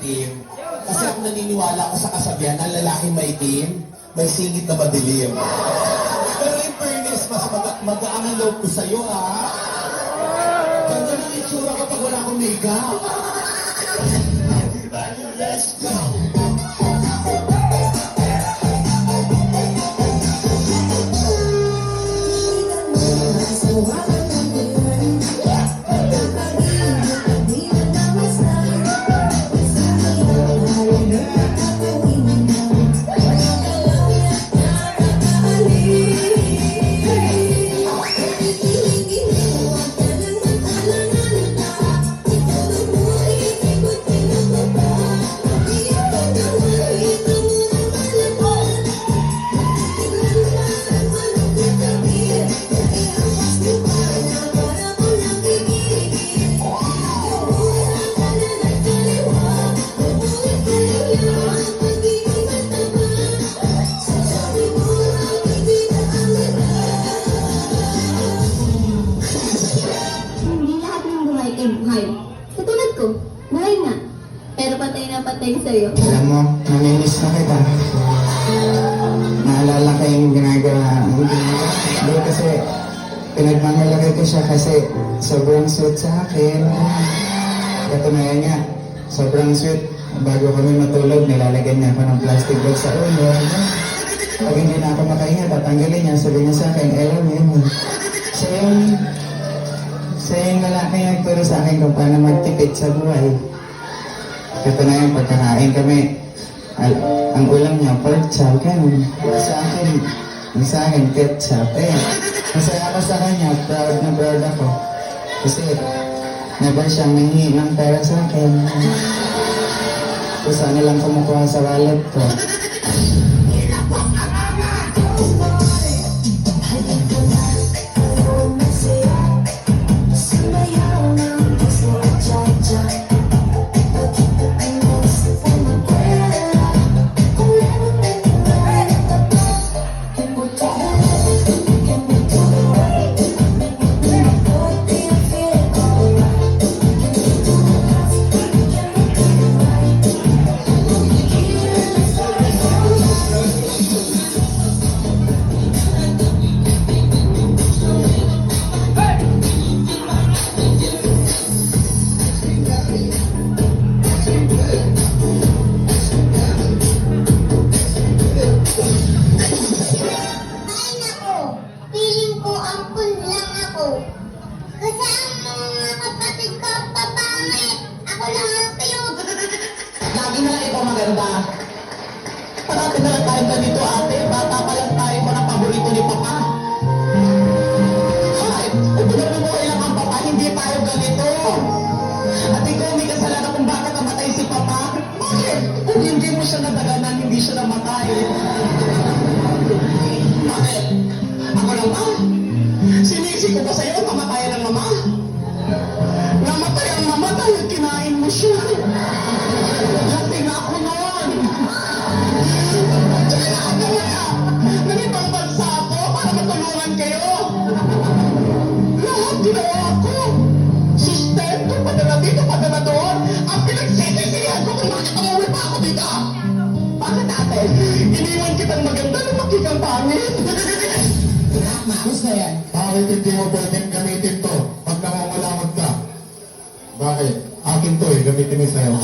maitim. Kasi ako naniniwala ako sa kasabihan na lalaking maitim, may singit na madilim. Pero in fairness, mas magaan ang loob ko sa'yo, ha? Ganda ng itsura kapag wala akong makeup. Everybody, let's go! Katulad ko, buhay nga. Pero patay na patay sa'yo. Alam mo, namimiss na kita. Naalala ko yung ginagawa. Hindi kasi pinagmamalaki ko siya kasi sobrang sweet sa akin. Katunayan nga, sobrang sweet. Bago kami matulog, nilalagyan niya ako ng plastic bag sa ulo. Pag hindi na ako makahinga, tatanggalin niya. Sabi niya sa akin, I love you. Siya yung lalaki yung nagturo sa akin kung paano magtipid sa buhay. Katunayan, pagkakain kami, ang ulam niya, pork chop, ganun. Sa akin, ketchup. Masaya ako sa kanya, proud na proud ako. Kasi, never siya manghi ng pera sa akin. Kung saan nilang kumukuha sa wallet ko. Lagi na lang ikaw maganda. Parati na lang tayo ganito, ate. Bata pa lang tayo pa ng paborito ni Papa. Kahit buhay lang ang Papa, hindi tayo ganito. At ikaw may kasalanan kung bakit namatay si Papa. Bakit? Kung hindi mo siya nadaganan, hindi siya namatay. Bakit? Ako lang ba? Sinisi ko ba sa'yo kamatayan ng mama? Namatay ang mama dahil kinain mo siya. Lating ako noon. Tsaka nakagawa ka. Nangibang bansa ako para matulungan kayo. Lahat ginawa ko. Sustento, padala dito, padala doon. Ang pinagsisisihan ko kung bakit umuwi pa ako dito. Bakit ate? Iniwan kitang maganda na makikang pangit. Gusto na yan. Bakit hindi mo pwedeng gamitin to pag nangungulangot ka? Bakit? Akin to eh, gamitin mo sa'yo.